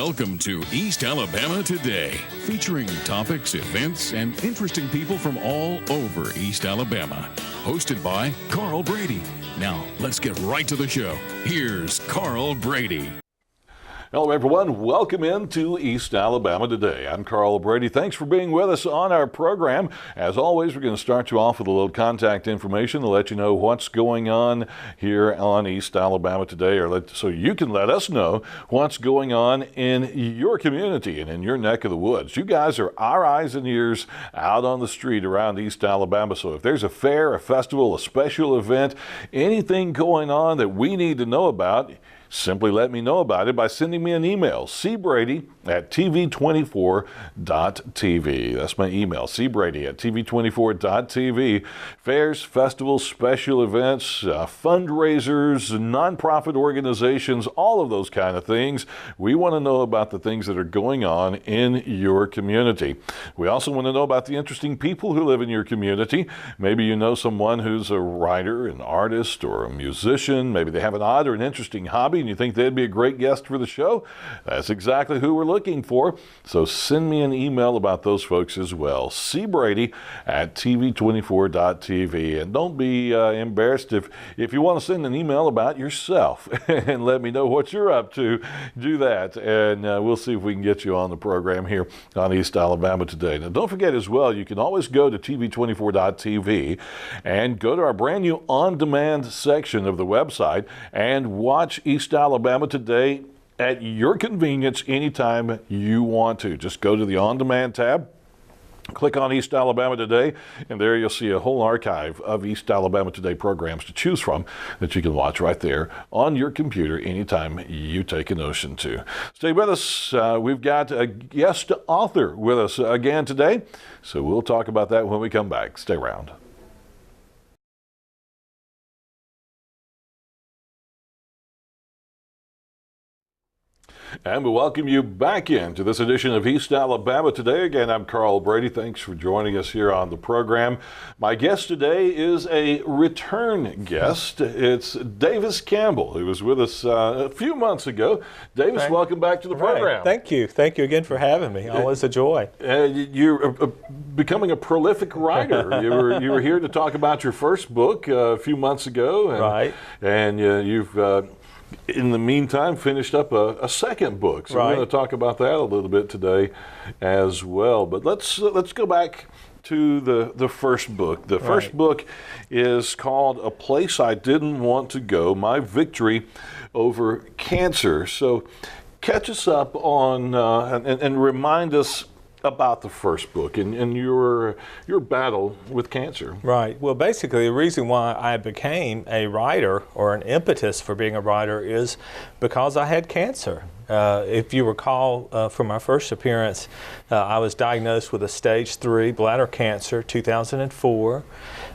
Welcome to East Alabama Today, featuring topics, events, and interesting people from all over East Alabama. Hosted by Carl Brady. Now, let's get right to the show. Here's Carl Brady. Hello, everyone. Welcome into East Alabama Today. I'm Carl Brady. Thanks for being with us on our program. As always, we're going to start you off with a little contact information to let you know what's going on here on East Alabama Today, so you can let us know what's going on in your community and in your neck of the woods. You guys are our eyes and ears out on the street around East Alabama. So if there's a fair, a festival, a special event, anything going on that we need to know about, simply let me know about it by sending me an email, cbrady@tv24.tv. That's my email, cbrady@tv24.tv. Fairs, festivals, special events, fundraisers, nonprofit organizations, all of those kind of things. We want to know about the things that are going on in your community. We also want to know about the interesting people who live in your community. Maybe you know someone who's a writer, an artist, or a musician. Maybe they have an odd or an interesting hobby and you think they'd be a great guest for the show. That's exactly who we're looking for. So send me an email about those folks as well. cbrady@tv24.tv. And don't be embarrassed if you want to send an email about yourself and let me know what you're up to. Do that, and we'll see if we can get you on the program here on East Alabama Today. Now, don't forget as well, you can always go to tv24.tv and go to our brand new on-demand section of the website and watch East Alabama Today at your convenience anytime you want to. Just go to the on-demand tab, click on East Alabama Today, and there you'll see a whole archive of East Alabama Today programs to choose from that you can watch right there on your computer anytime you take a notion to. Stay with us. We've got a guest author with us again today, so we'll talk about that when we come back. Stay around. And we welcome you back into this edition of East Alabama Today. Again, I'm Carl Brady. Thanks for joining us here on the program. My guest today is a return guest. It's Davis Campbell, who was with us a few months ago. Davis, welcome back to the program. Right. Thank you. Thank you again for having me. Always a joy. You're becoming a prolific writer. You were here to talk about your first book a few months ago. And, right. And you've in the meantime, finished up a second book. So we're going to talk about that a little bit today as well. But let's go back to the first book. The first book is called A Place I Didn't Want to Go, My Victory Over Cancer. So catch us up on and remind us about the first book and your battle with cancer. Right. Well, basically, the reason why I became a writer, or an impetus for being a writer, is because I had cancer. If you recall from my first appearance, I was diagnosed with a stage 3 bladder cancer, 2004.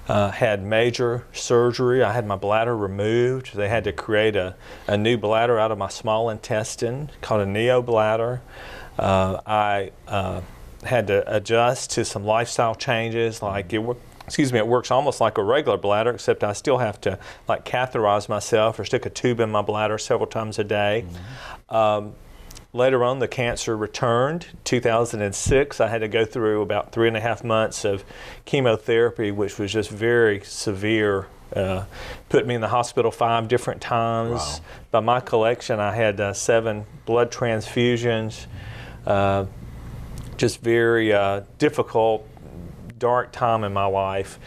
Had major surgery. I had my bladder removed. They had to create a new bladder out of my small intestine called a neobladder. I had to adjust to some lifestyle changes, like it works almost like a regular bladder, except I still have to like catheterize myself or stick a tube in my bladder several times a day. Later on, the cancer returned. 2006, I had to go through about 3.5 months of chemotherapy, which was just very severe. Put me in the hospital 5 different times. Wow. By my collection, I had 7 blood transfusions. Just very difficult, dark time in my life.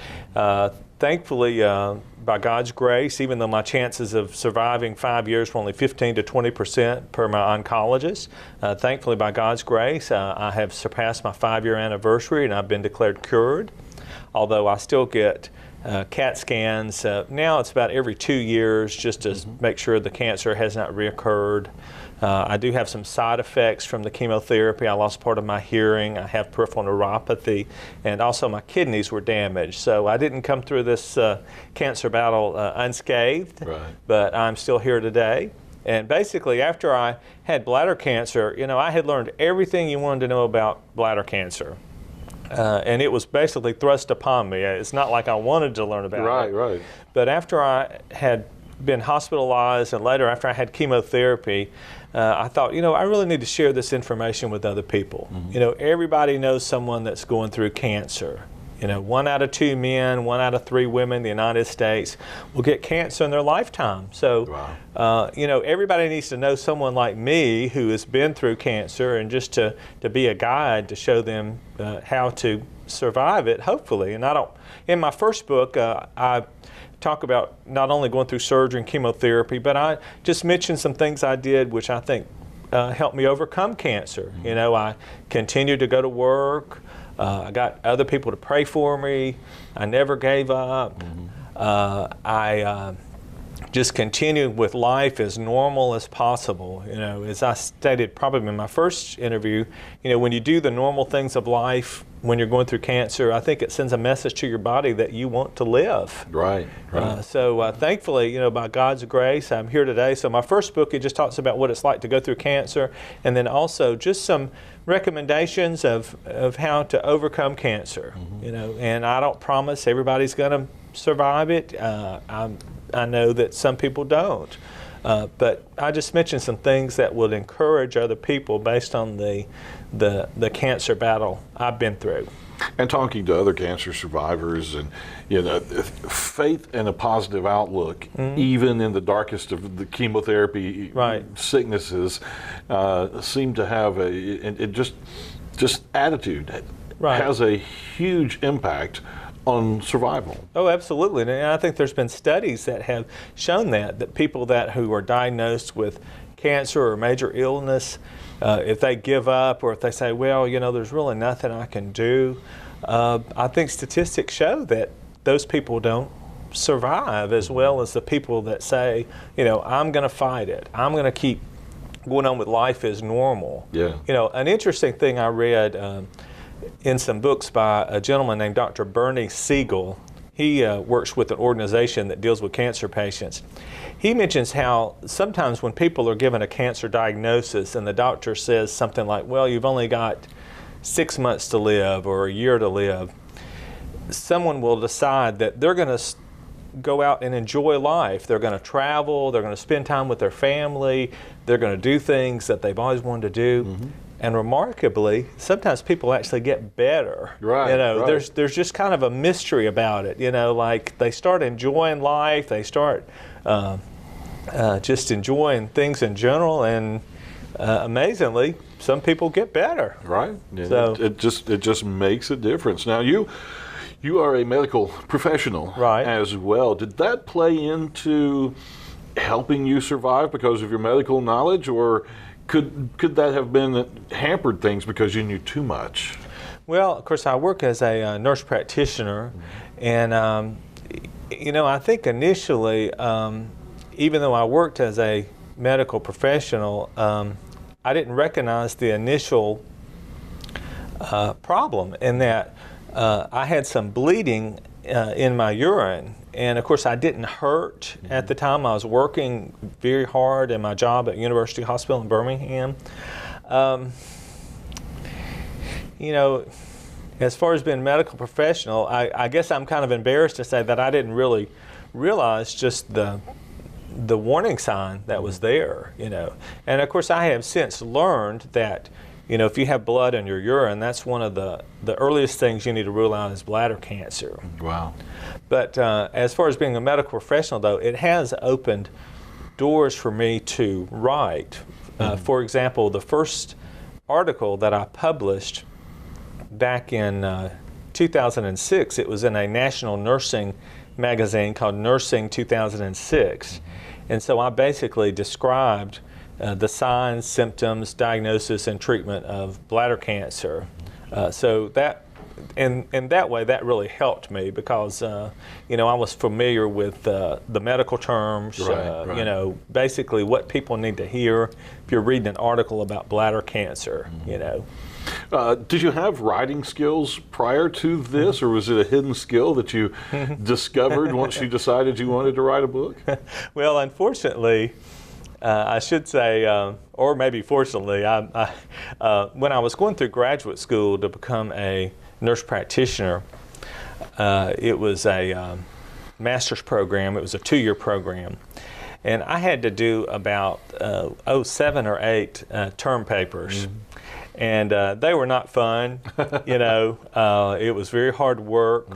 Thankfully, by God's grace, even though my chances of surviving 5 years were only 15 to 20% per my oncologist, thankfully by God's grace, I have surpassed my 5-year anniversary and I've been declared cured. Although I still get CAT scans. Now it's about every 2 years just to make sure the cancer has not reoccurred. I do have some side effects from the chemotherapy. I lost part of my hearing. I have peripheral neuropathy, and also my kidneys were damaged. So I didn't come through this cancer battle unscathed, but I'm still here today. And basically, after I had bladder cancer, I had learned everything you wanted to know about bladder cancer. And it was basically thrust upon me. It's not like I wanted to learn about it. Right. But after I had been hospitalized and later after I had chemotherapy, I thought, I really need to share this information with other people. Everybody knows someone that's going through cancer. 1 out of 2 men, 1 out of 3 women in the United States will get cancer in their lifetime. So, wow. Everybody needs to know someone like me who has been through cancer, and just to be a guide to show them how to survive it, hopefully. And in my first book, I talk about not only going through surgery and chemotherapy, but I just mentioned some things I did which I think helped me overcome cancer. I continued to go to work. I got other people to pray for me. I never gave up. I just continued with life as normal as possible. As I stated probably in my first interview, when you do the normal things of life when you're going through cancer, I think it sends a message to your body that you want to live. Right. So thankfully, by God's grace, I'm here today. So my first book, it just talks about what it's like to go through cancer, and then also just some recommendations of how to overcome cancer. And I don't promise everybody's going to survive it. I know that some people don't. But I just mentioned some things that would encourage other people based on the cancer battle I've been through. And talking to other cancer survivors, and faith and a positive outlook, even in the darkest of the chemotherapy sicknesses, seem to have just attitude has a huge impact on survival. Oh, absolutely. And I think there's been studies that have shown that people who are diagnosed with cancer or major illness, if they give up, or if they say, well, there's really nothing I can do, I think statistics show that those people don't survive as well as the people that say, I'm going to fight it. I'm going to keep going on with life as normal. Yeah. An interesting thing I read in some books by a gentleman named Dr. Bernie Siegel. He works with an organization that deals with cancer patients. He mentions how sometimes when people are given a cancer diagnosis and the doctor says something like, well, you've only got 6 months to live or a year to live, someone will decide that they're going to go out and enjoy life. They're going to travel, they're going to spend time with their family, they're going to do things that they've always wanted to do. And remarkably, sometimes people actually get better. Right. There's just kind of a mystery about it. Like they start enjoying life, they start just enjoying things in general, and amazingly, some people get better. Right. Yeah. So it just makes a difference. Now you are a medical professional as well. Did that play into helping you survive because of your medical knowledge, or could that have been hampered things because you knew too much? Well, of course, I work as a nurse practitioner, and I think initially, even though I worked as a medical professional, I didn't recognize the initial problem in that I had some bleeding in my urine. And of course, I didn't hurt at the time. I was working very hard in my job at University Hospital in Birmingham. As far as being a medical professional, I guess I'm kind of embarrassed to say that I didn't really realize just the warning sign that was there, And of course, I have since learned that, if you have blood in your urine, that's one of the earliest things you need to rule out is bladder cancer. Wow. But as far as being a medical professional, though, it has opened doors for me to write. For example, the first article that I published back in 2006, it was in a national nursing magazine called Nursing 2006. And so I basically described the signs, symptoms, diagnosis, and treatment of bladder cancer. So that, in that way, that really helped me because, I was familiar with the medical terms, basically what people need to hear if you're reading an article about bladder cancer, Did you have writing skills prior to this, or was it a hidden skill that you discovered once you decided you wanted to write a book? Well, unfortunately, I should say, or maybe fortunately, when I was going through graduate school to become a nurse practitioner, it was a master's program. It was a 2-year program. and I had to do about 7 or 8 term papers. And they were not fun, you know. It was very hard work.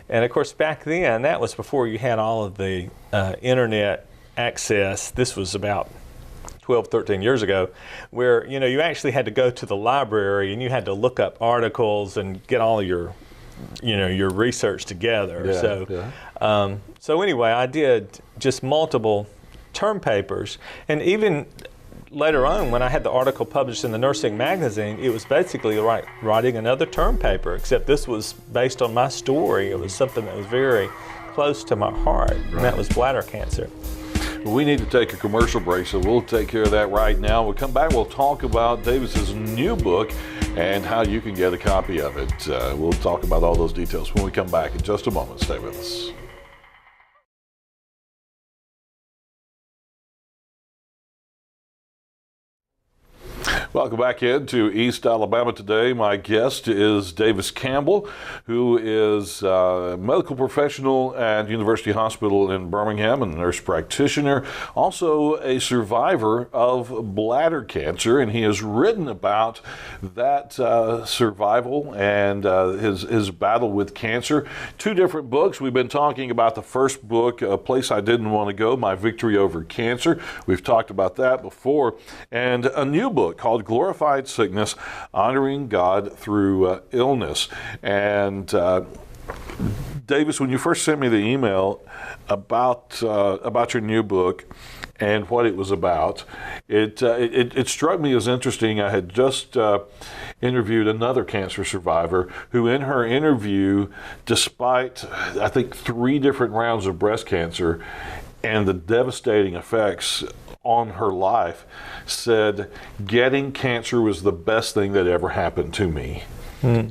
And of course, back then, that was before you had all of the internet access. This was about 12, 13 years ago, where, you know, you actually had to go to the library and you had to look up articles and get all your, you know, your research together. So anyway, I did just multiple term papers, and even later on, when I had the article published in the nursing magazine, it was basically writing another term paper, except this was based on my story. It was something that was very close to my heart, and that was bladder cancer. We need to take a commercial break, so we'll take care of that right now. We'll come back, we'll talk about Davis's new book and how you can get a copy of it. We'll talk about all those details when we come back in just a moment. Stay with us. Welcome back into East Alabama today. My guest is Davis Campbell, who is a medical professional at University Hospital in Birmingham and a nurse practitioner, also a survivor of bladder cancer, and he has written about that survival and his battle with cancer. 2 different books. We've been talking about the first book, A Place I Didn't Want to Go, My Victory Over Cancer. We've talked about that before. And a new book called Glorified Sickness, Honoring God Through Illness. And Davis, when you first sent me the email about your new book and what it was about, it struck me as interesting. I had just interviewed another cancer survivor who, in her interview, despite I think 3 different rounds of breast cancer and the devastating effects on her life, said getting cancer was the best thing that ever happened to me.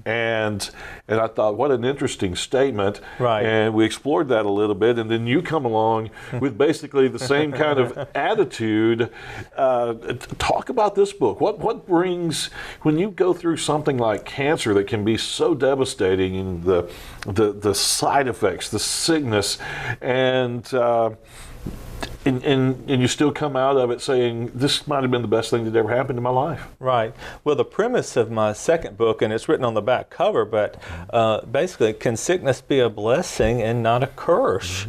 And I thought, what an interesting statement. Right. And we explored that a little bit, and then you come along with basically the same kind of attitude. Talk about this book. What brings, when you go through something like cancer that can be so devastating, and the side effects, the sickness, and you still come out of it saying, this might have been the best thing that ever happened in my life. Right. Well, the premise of my second book, and it's written on the back cover, but basically, can sickness be a blessing and not a curse?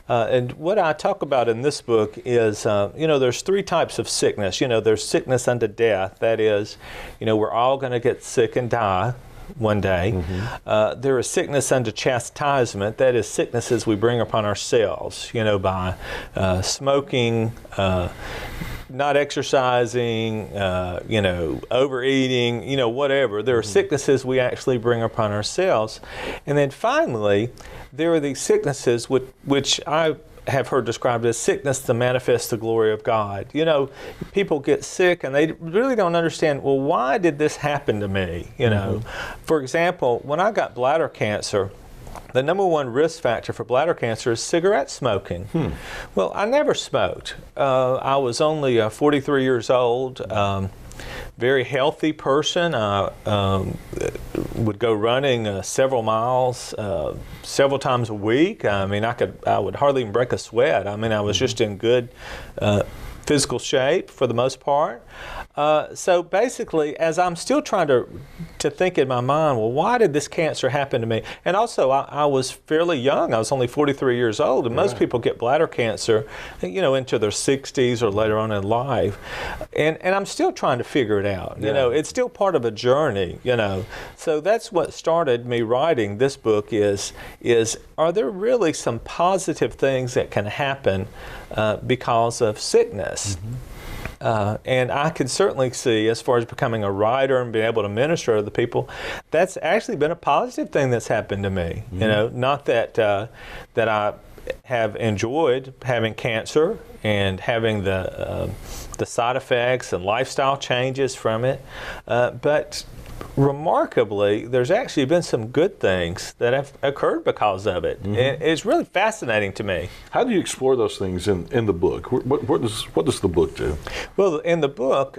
And what I talk about in this book is, you know, there's 3 types of sickness. You know, there's sickness unto death. That is, you know, we're all going to get sick and die one day. There is sickness unto chastisement. That is sicknesses we bring upon ourselves, you know, by smoking, not exercising, you know, overeating, you know, whatever. There are sicknesses we actually bring upon ourselves. And then finally, there are these sicknesses which I have heard described as sickness to manifest the glory of God. You know, people get sick and they really don't understand, well, why did this happen to me? You know, for example, when I got bladder cancer, the number 1 risk factor for bladder cancer is cigarette smoking. Well, I never smoked. I was only 43 years old. Very healthy person. Would go running several miles, several times a week. I mean, I would hardly even break a sweat. I mean, I was just in good physical shape for the most part. So basically, as I'm still trying to think in my mind, well, why did this cancer happen to me? And also, I was fairly young. I was only 43 years old, and most people get bladder cancer, you know, into their 60s or later on in life. And I'm still trying to figure it out. You know, it's still part of a journey, you know. So that's what started me writing this book is are there really some positive things that can happen because of sickness? And I can certainly see, as far as becoming a writer and being able to minister to the people, that's actually been a positive thing that's happened to me. You know, not that that I have enjoyed having cancer and having the side effects and lifestyle changes from it, but remarkably, there's actually been some good things that have occurred because of it. And it's really fascinating to me. How do you explore those things in the book? What does the book do? Well, in the book,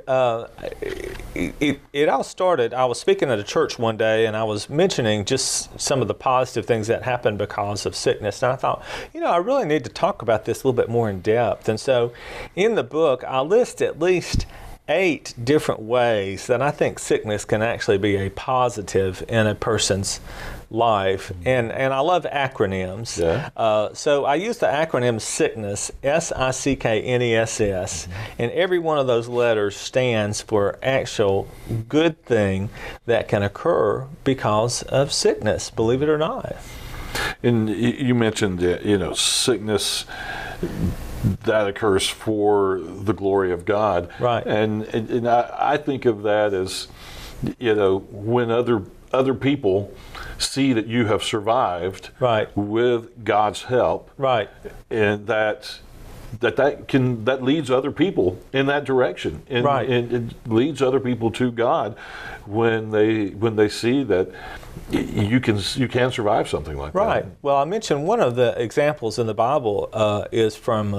it all started, I was speaking at a church one day, and I was mentioning just some of the positive things that happened because of sickness. And I thought, I really need to talk about this a little bit more in depth. And so in the book, I list at least 8 different ways that I think sickness can actually be a positive in a person's life. And I love acronyms. Yeah. So I use the acronym SICKNESS, SICKNESS, and every one of those letters stands for actual good thing that can occur because of sickness, believe it or not. And you mentioned, sickness that occurs for the glory of God. Right. And I think of that as, when other people see that you have survived, right, with God's help, right, and that leads other people in that direction, and, right, and it leads other people to God when they see that you can survive something like that. Right. Well, I mentioned one of the examples in the Bible is from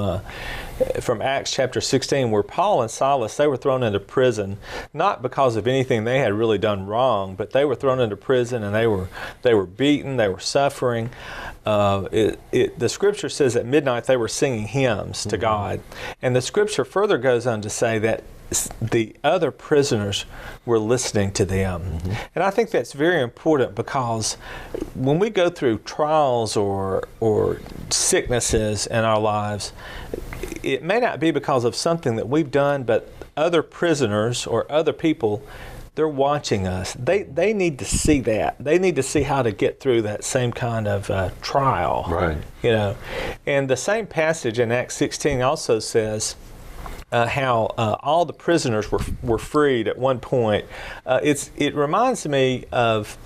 Acts chapter 16, where Paul and Silas, they were thrown into prison, not because of anything they had really done wrong, but they were thrown into prison and they were beaten, they were suffering. The scripture says at midnight they were singing hymns to God. And the scripture further goes on to say that the other prisoners were listening to them. And I think that's very important, because when we go through trials or sicknesses in our lives, it may not be because of something that we've done, but other prisoners or other people, they're watching us. They need to see that. They need to see how to get through that same kind of trial. Right. And the same passage in Acts 16 also says how all the prisoners were freed at one point. It reminds me of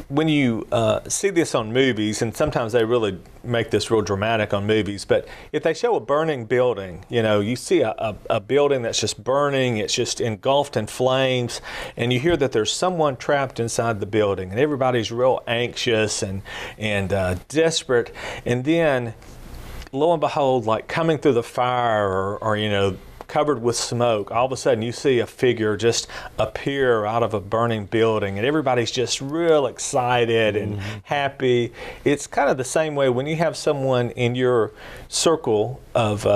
when you see this on movies, and sometimes they really make this real dramatic on movies, but if they show a burning building, you see a building that's just burning, it's just engulfed in flames, and you hear that there's someone trapped inside the building, and everybody's real anxious and desperate, and then lo and behold, like coming through the fire or covered with smoke, all of a sudden you see a figure just appear out of a burning building, and everybody's just real excited and happy. It's kind of the same way when you have someone in your circle of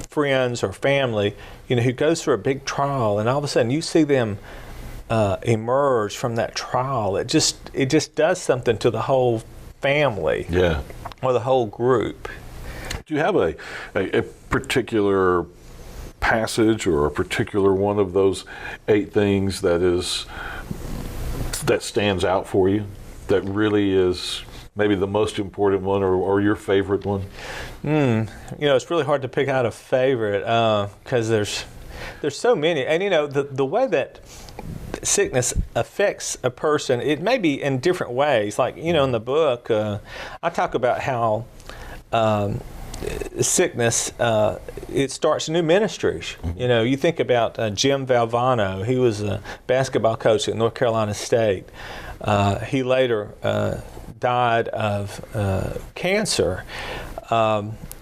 friends or family, who goes through a big trial, and all of a sudden you see them emerge from that trial. It just does something to the whole family, or the whole group. Do you have a particular passage or a particular one of those 8 things that stands out for you, that really is maybe the most important one or your favorite one? It's really hard to pick out a favorite because there's so many. And the way that sickness affects a person, it may be in different ways. Like, in the book, I talk about how sickness, it starts new ministries. You think about Jim Valvano. He was a basketball coach at North Carolina State. He later died of cancer.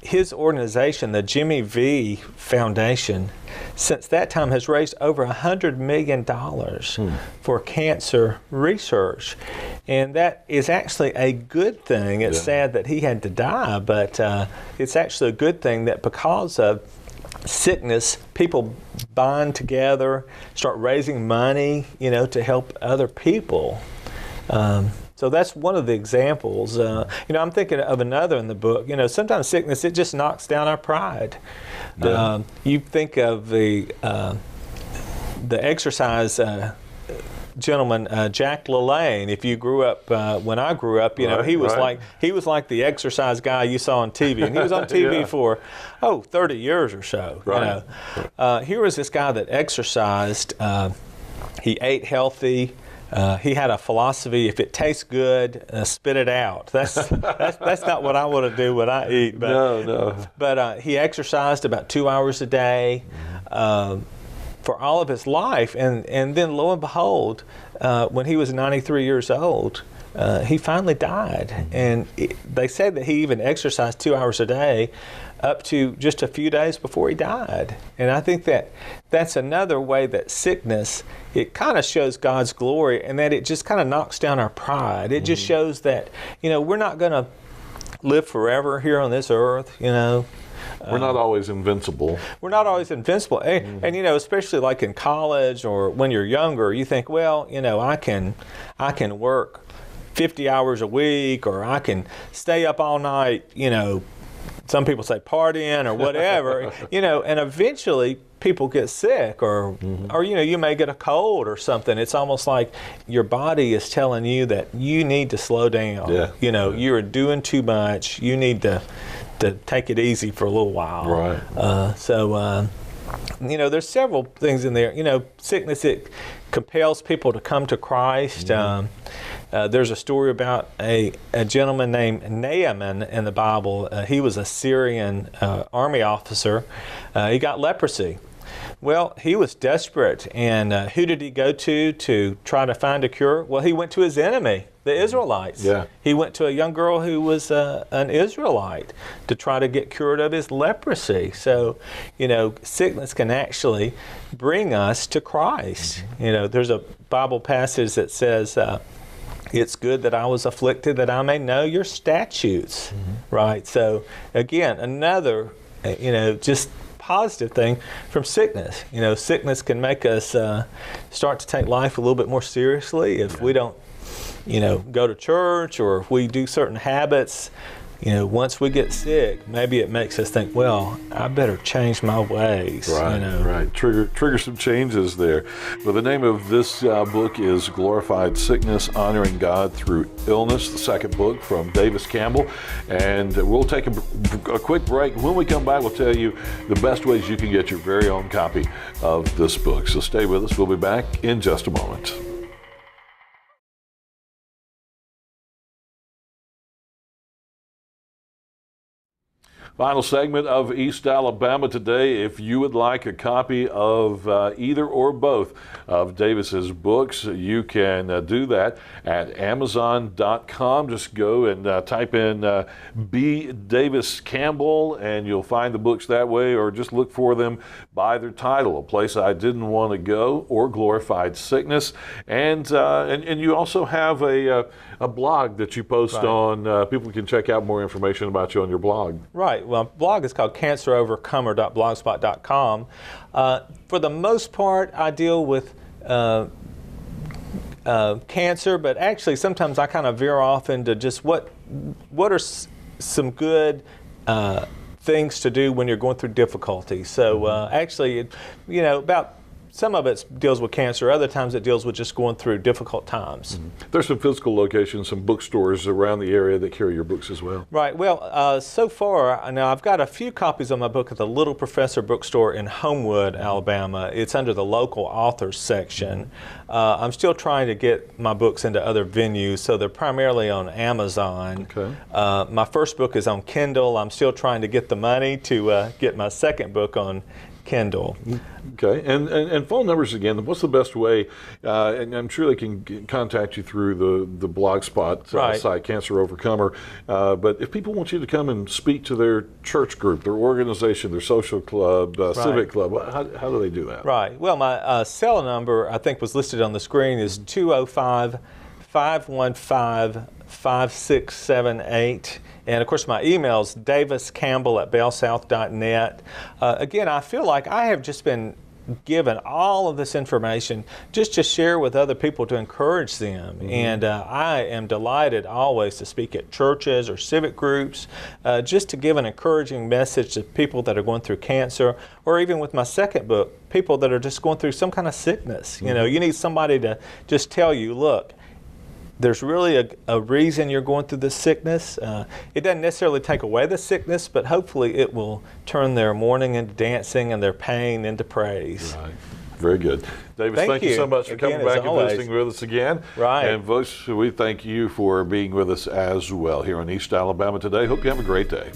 His organization, the Jimmy V Foundation, since that time has raised over $100 million for cancer research. And that is actually a good thing. It's sad that he had to die, but it's actually a good thing that because of sickness, people bind together, start raising money, to help other people. So that's one of the examples. I'm thinking of another in the book. Sometimes sickness, it just knocks down our pride. Yeah. You think of the exercise gentleman, Jack LaLanne. If you grew up when I grew up, he was like the exercise guy you saw on TV, and he was on TV for 30 years or so. Right. Here was this guy that exercised. He ate healthy. He had a philosophy: if it tastes good, spit it out. That's not what I want to do when I eat. But, no. But he exercised about 2 hours a day for all of his life, and then lo and behold, when he was 93 years old, he finally died. And they said that he even exercised 2 hours a day up to just a few days before he died. And I think that's another way that sickness, it kind of shows God's glory, and that it just kind of knocks down our pride. It just shows that, we're not going to live forever here on this earth, We're not always invincible. We're not always invincible. And especially like in college or when you're younger, you think, well, I can work 50 hours a week, or I can stay up all night, some people say partying or whatever, and eventually people get sick, or you may get a cold or something. It's almost like your body is telling you that you need to slow down. Yeah. You're doing too much. You need to take it easy for a little while. Right. There's several things in there. Sickness, it compels people to come to Christ. There's a story about a gentleman named Naaman in the Bible. He was a Syrian army officer. He got leprosy. Well, he was desperate, and who did he go to try to find a cure? Well, he went to his enemy, the Israelites. Yeah. He went to a young girl who was an Israelite to try to get cured of his leprosy. So, sickness can actually bring us to Christ. There's a Bible passage that says, it's good that I was afflicted, that I may know your statutes, right? So, again, another, just positive thing from sickness. Sickness can make us start to take life a little bit more seriously if we don't, go to church, or if we do certain habits. Once we get sick, maybe it makes us think, well, I better change my ways. Right. Trigger some changes there. Well, the name of this book is Glorified Sickness, Honoring God Through Illness, the second book from Davis Campbell. And we'll take a quick break. When we come back, we'll tell you the best ways you can get your very own copy of this book. So stay with us. We'll be back in just a moment. Final segment of East Alabama today. If you would like a copy of either or both of Davis's books, you can do that at Amazon.com. Just go and type in B. Davis Campbell, and you'll find the books that way, or just look for them by their title, A Place I Didn't Want to Go, or Glorified Sickness. And you also have a blog that you post on. People can check out more information about you on your blog. Right. Well, my blog is called cancerovercomer.blogspot.com. For the most part, I deal with cancer, but actually sometimes I kind of veer off into just what are some good things to do when you're going through difficulty. So actually, about some of it deals with cancer. Other times it deals with just going through difficult times. There's some physical locations, some bookstores around the area that carry your books as well. Right. Well, so far, now I've got a few copies of my book at the Little Professor bookstore in Homewood, Alabama. It's under the local authors section. I'm still trying to get my books into other venues, so they're primarily on Amazon. Okay. My first book is on Kindle. I'm still trying to get the money to get my second book on Kindle. Okay, and phone numbers again. What's the best way? And I'm sure they can contact you through the Blogspot site, Cancer Overcomer. But if people want you to come and speak to their church group, their organization, their social club, civic club, how do they do that? Right. Well, my cell number, I think, was listed on the screen, is 205-515-5678. And of course, my email is daviscampbell@bellsouth.net. Again, I feel like I have just been given all of this information just to share with other people to encourage them. And I am delighted always to speak at churches or civic groups, just to give an encouraging message to people that are going through cancer, or even with my second book, people that are just going through some kind of sickness. You need somebody to just tell you, look, there's really a reason you're going through this sickness. It doesn't necessarily take away the sickness, but hopefully it will turn their mourning into dancing and their pain into praise. Right. Very good. Davis, thank you so much for coming back and visiting with us again. Right. And folks, we thank you for being with us as well here in East Alabama today. Hope you have a great day.